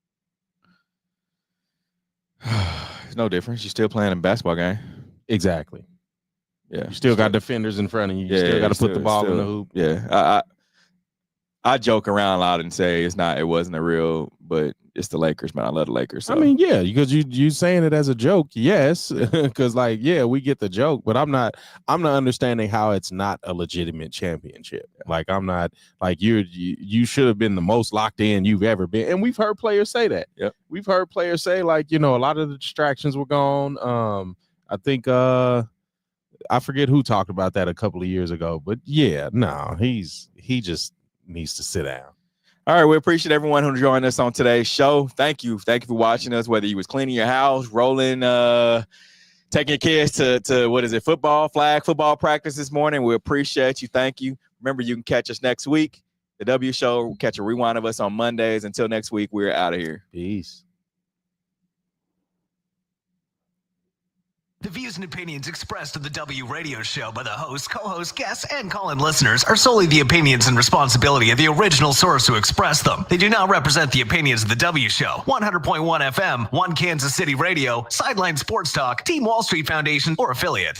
There's no difference. You're still playing a basketball game. Exactly. Yeah. You still got defenders in front of you. You still got to put the ball in the hoop. Yeah. I joke around a lot and say it wasn't a real, but it's the Lakers, man. I love the Lakers. So. I mean, yeah, because you saying it as a joke, yes, because we get the joke, but I'm not understanding how it's not a legitimate championship. Like I'm not like you should have been the most locked in you've ever been, and we've heard players say that. Yep. We've heard players say like a lot of the distractions were gone. I think I forget who talked about that a couple of years ago, but yeah, no, he just needs to sit down. All right, we appreciate everyone who joined us on today's show. Thank you for watching us, whether you was cleaning your house, rolling, taking your kids to flag football practice this morning. We appreciate you. Thank you. Remember, you can catch us next week. The W Show, we'll catch a rewind of us on Mondays. Until next week, we're out of here. Peace. The views and opinions expressed on the W Radio Show by the host, co-host, guests, and call-in listeners are solely the opinions and responsibility of the original source who expressed them. They do not represent the opinions of the W Show, 100.1 FM, One Kansas City Radio, Sideline Sports Talk, Team Wall Street Foundation, or affiliate.